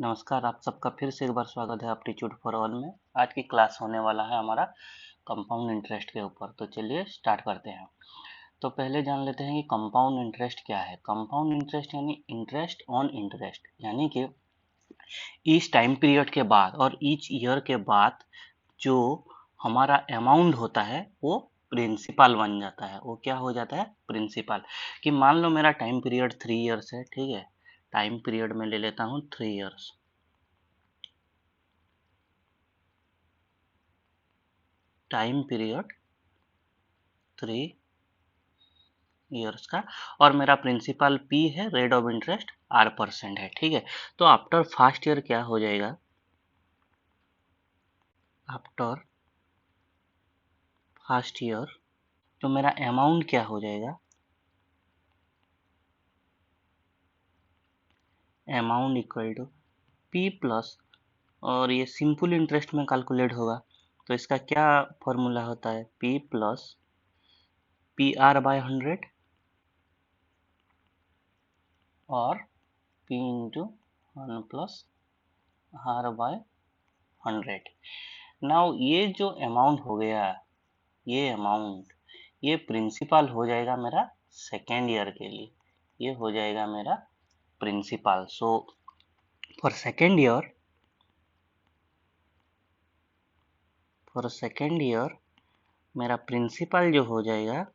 नमस्कार, आप सबका फिर से एक बार स्वागत है एप्टीट्यूड फॉर ऑल में। आज की क्लास होने वाला है हमारा कंपाउंड इंटरेस्ट के ऊपर। तो चलिए स्टार्ट करते हैं। तो पहले जान लेते हैं कि कंपाउंड इंटरेस्ट क्या है। कंपाउंड इंटरेस्ट यानी इंटरेस्ट ऑन इंटरेस्ट, यानी कि ईच टाइम पीरियड के बाद और ईच ईयर के बाद जो हमारा अमाउंट होता है वो प्रिंसिपल बन जाता है। वो क्या हो जाता है? प्रिंसिपल। कि मान लो मेरा टाइम पीरियड 3 इयर्स है, ठीक है। टाइम पीरियड में ले लेता हूँ 3 इयर्स। टाइम पीरियड 3 इयर्स का, और मेरा प्रिंसिपल P है, रेट ऑफ इंटरेस्ट R% है, ठीक है। तो आफ्टर फर्स्ट ईयर क्या हो जाएगा? आफ्टर फर्स्ट ईयर तो मेरा अमाउंट क्या हो जाएगा? Amount equal to P plus, और ये सिंपल इंटरेस्ट में कैलकुलेट होगा, तो इसका क्या फॉर्मूला होता है? P प्लस PR/100 और P into 1 plus R/100। Now ये जो अमाउंट हो गया, ये अमाउंट, ये प्रिंसिपल हो जाएगा मेरा सेकेंड ईयर के लिए। ये हो जाएगा मेरा principal. So for second year मेरा प्रिंसिपल जो हो जाएगा,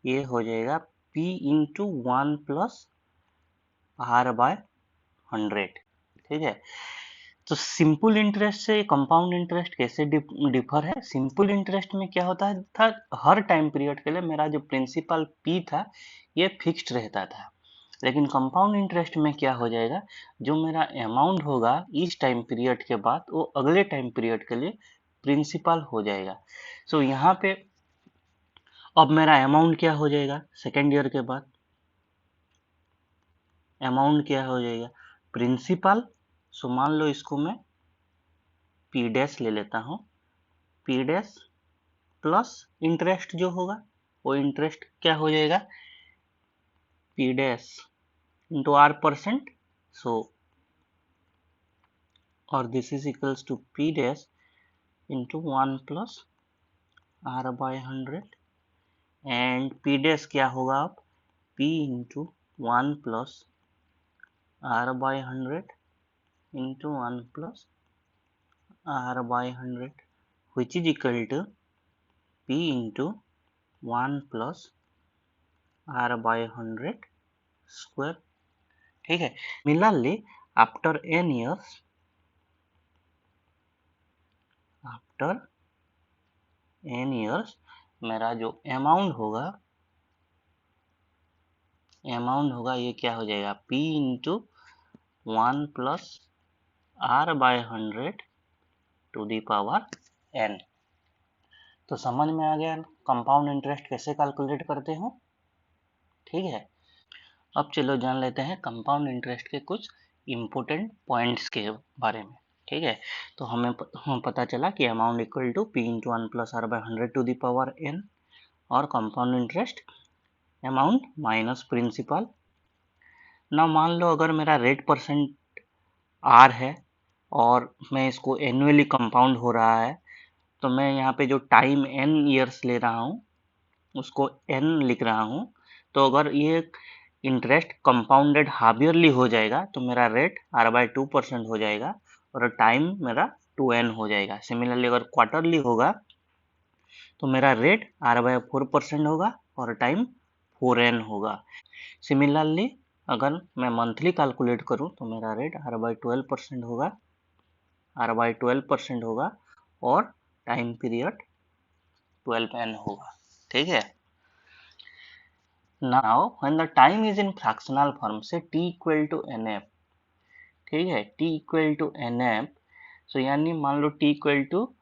ये हो जाएगा P इंटू 1 प्लस R/100, ठीक है। तो सिंपल इंटरेस्ट से कंपाउंड इंटरेस्ट कैसे डिफर है? सिंपल इंटरेस्ट में क्या होता है था, हर टाइम पीरियड के लिए मेरा जो प्रिंसिपल P था ये फिक्स्ड रहता था। लेकिन कंपाउंड इंटरेस्ट में क्या हो जाएगा, जो मेरा अमाउंट होगा इस टाइम पीरियड के बाद वो अगले टाइम पीरियड के लिए प्रिंसिपल हो जाएगा। सो यहाँ पे अब मेरा अमाउंट क्या हो जाएगा सेकेंड ईयर के बाद? अमाउंट क्या हो जाएगा? प्रिंसिपल। सो मान लो इसको मैं P डैश ले लेता हूँ। P डैश प्लस इंटरेस्ट जो होगा, वो इंटरेस्ट क्या हो जाएगा? P dash into R%। So और this is equals to P dash into 1 plus R/100, and P dash क्या होगा अब? P into 1 plus R/100 into 1 plus R/100 which is equal to P into 1 plus R/100 square, ठीक है। Similarly after n years मेरा जो amount होगा ये क्या हो जाएगा? P into 1 plus R/100 to the power n। तो समझ में आ गया कंपाउंड इंटरेस्ट कैसे कैलकुलेट करते हो, ठीक है। अब चलो जान लेते हैं कंपाउंड इंटरेस्ट के कुछ इम्पोर्टेंट पॉइंट्स के बारे में, ठीक है। तो हमें पता चला कि amount equal to P into 1 plus R/100 to the power n, और compound interest amount minus principal. ना मान लो अगर मेरा रेट परसेंट R है और मैं इसको एनुअली कंपाउंड हो रहा है, तो मैं यहाँ पे जो टाइम n ईयर्स ले रहा हूँ उसको n लिख रहा हूँ। तो अगर ये इंटरेस्ट कंपाउंडेड हाफ ईयरली हो जाएगा तो मेरा रेट R/2% हो जाएगा और टाइम मेरा 2n हो जाएगा। सिमिलरली अगर क्वार्टरली होगा तो मेरा रेट R/4% होगा और टाइम 4n होगा। सिमिलरली अगर मैं मंथली कैलकुलेट करूं तो मेरा रेट R/12% होगा और टाइम पीरियड 12n होगा, ठीक है। Now when the time is in fractional form से t इक्वल टू nf, ठीक है, t इक्वल टू nf। सो यानी मान लो t इक्वल टू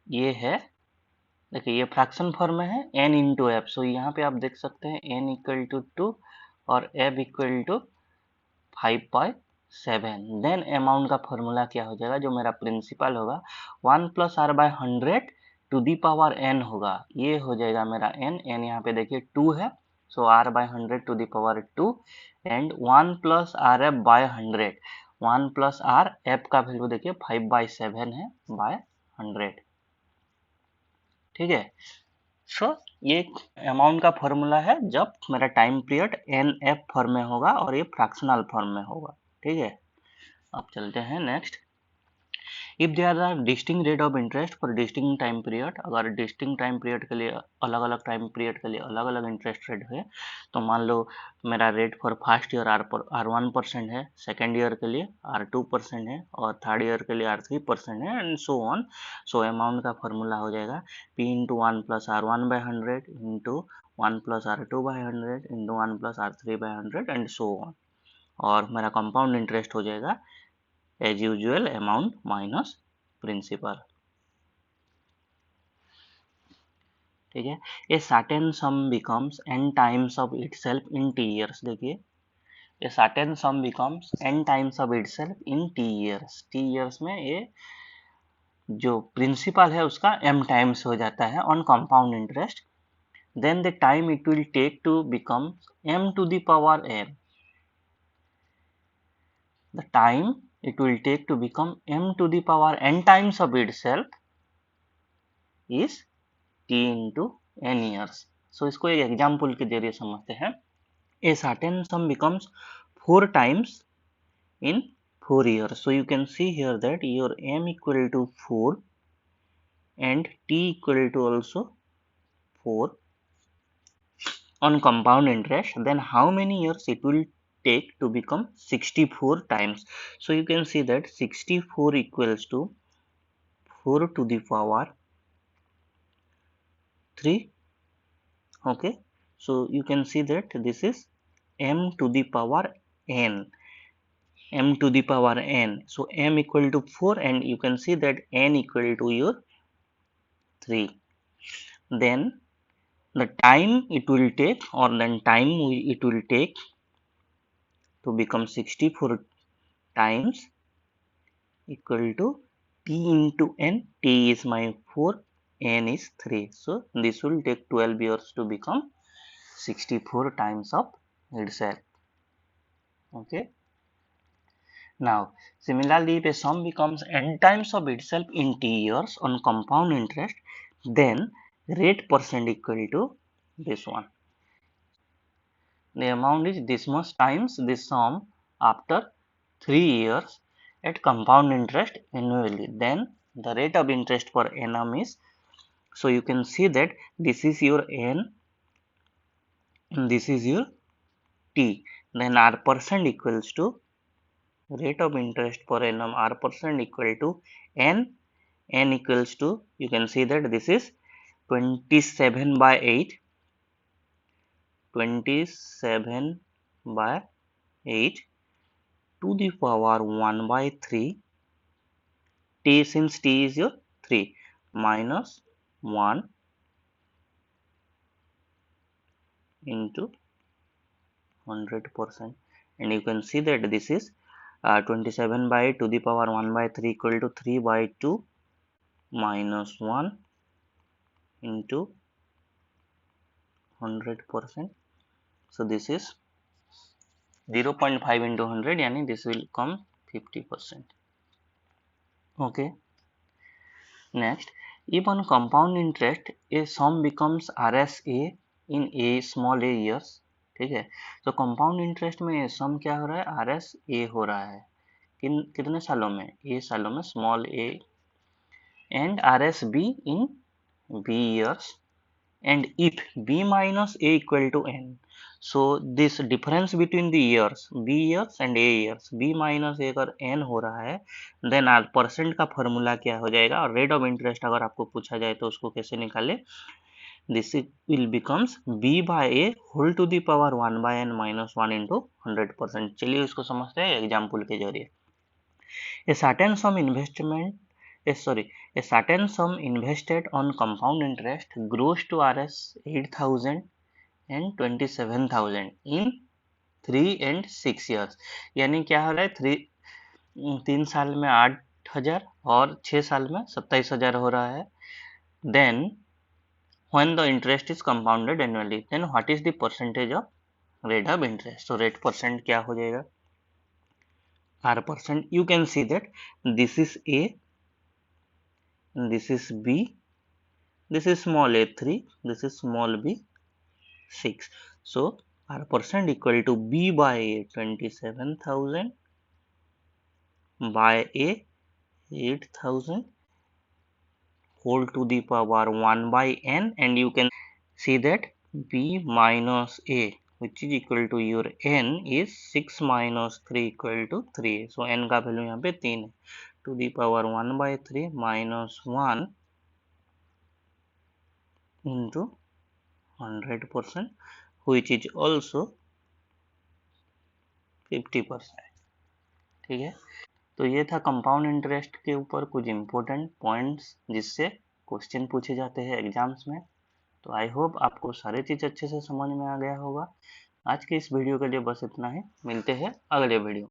ये है, देखिए ये फ्रैक्शन फॉर्म में है n इंटू एफ। सो यहाँ पे आप देख सकते हैं n इक्वल टू 2 और f equal to 5.7। Then amount का फॉर्मूला क्या हो जाएगा, जो मेरा प्रिंसिपल होगा 1 plus R/100 to the power n होगा। ये हो जाएगा मेरा n यहाँ पे देखिए 2 है so r by 100 to the power 2 and 1 plus rf by 100, 1 plus r f का वैल्यू देखिए 5/7 है by 100, ठीक है। सो ये अमाउंट का फॉर्मूला है जब मेरा time period n f form में होगा और ये फ्रैक्शनल फॉर्म में होगा, ठीक है। अब चलते हैं next. If there are distinct rate of interest for distinct time period, अगर डिस्टिंक्ट टाइम पीरियड के लिए अलग अलग टाइम पीरियड के लिए अलग अलग इंटरेस्ट रेट है, तो मान लो मेरा rate for first year R1% है, सेकेंड ईयर के लिए R2% है और थर्ड ईयर के लिए R3% है and so on. So amount का फॉर्मूला हो जाएगा P into 1 plus R1/100 into 1 plus R2/100 into 1 plus R3/100 and so on, और मेरा कंपाउंड इंटरेस्ट हो जाएगा as usual amount minus principal, ठीक है। a certain sum becomes n times of itself in t years, देखिए a certain sum becomes n times of itself in t years, t years में ये जो principal है उसका m टाइम्स हो जाता है on compound interest, then the time it will take to become m to the power n, the time it will take to become m to the power n times of itself is t into n years। सो इसको एक example के जरिए समझते हैं। a certain sum becomes 4 times in 4 years, so you can see here that your m equal to 4 and t equal to also 4 on compound interest, then how many years it will take to become 64 times, so you can see that 64 equals to 4 to the power 3, okay, so you can see that this is m to the power n, m to the power n, so m equal to 4 and you can see that n equal to your 3, then the time it will take, or then time it will take to become 64 times equal to t into n, t is my 4, n is 3, so this will take 12 years to become 64 times of itself, okay. Now similarly, if a sum becomes n times of itself in t years on compound interest, then rate percent equal to this one, the amount is this much times this sum after 3 years at compound interest annually, then the rate of interest per annum is, so you can see that this is your n and this is your t, then r percent equals to rate of interest per annum r percent equal to n, n equals to, you can see that this is 27/8, 27/8 to the power 1/3, t since t is your 3 minus 1 into 100%, and you can see that this is 27/8 to the power 1/3 equal to 3/2 minus 1 into 100%, so this is 0.5 into 100, yani this will come 50%, okay. Next, if on compound interest a sum becomes RSA in a small a years, ठीक है, तो compound interest में सम क्या हो रहा है, RSA हो रहा है, कितने सालों में, ए सालों में, small A, and RSB in B years, and if B minus A equal to N, so this difference between the years B years and A years, B minus A अगर N हो रहा है, then R परसेंट का formula क्या हो जाएगा, और rate of interest अगर आपको पूछा जाए तो उसको कैसे निकाले, this will becomes B by A whole to the power 1/n minus 1 into 100%। चलिए इसको समझते हैं एग्जाम्पल के जरिए। A certain sum investment, a certain sum invested on compound interest grows to Rs 8,000 and 27,000 in 3 and 6 years, यानी क्या हो रहा है, 3 साल में 8,000 और 6 साल में 27,000 हो रहा है। Then when the interest is compounded annually, then what is the percentage of rate of interest? So rate percent क्या हो जाएगा? R percent. You can see that this is A, this is B, this is small a 3, this is small b 6. So R percent equal to B by A 27,000 by A 8,000 whole to the power 1 by n, and you can see that B minus A, which is equal to your n, is 6 minus 3 equal to 3. So n का value यहाँ पे 3 है, to the power 1 by 3 minus 1 into 100%, which is also 50%. ठीक है, तो ये था compound interest के ऊपर कुछ इंपॉर्टेंट पॉइंट्स जिससे क्वेश्चन पूछे जाते हैं एग्जाम्स में। तो आई होप आपको सारी चीज़ अच्छे से समझ में आ गया होगा। आज के इस वीडियो के लिए बस इतना ही, मिलते हैं अगले वीडियो।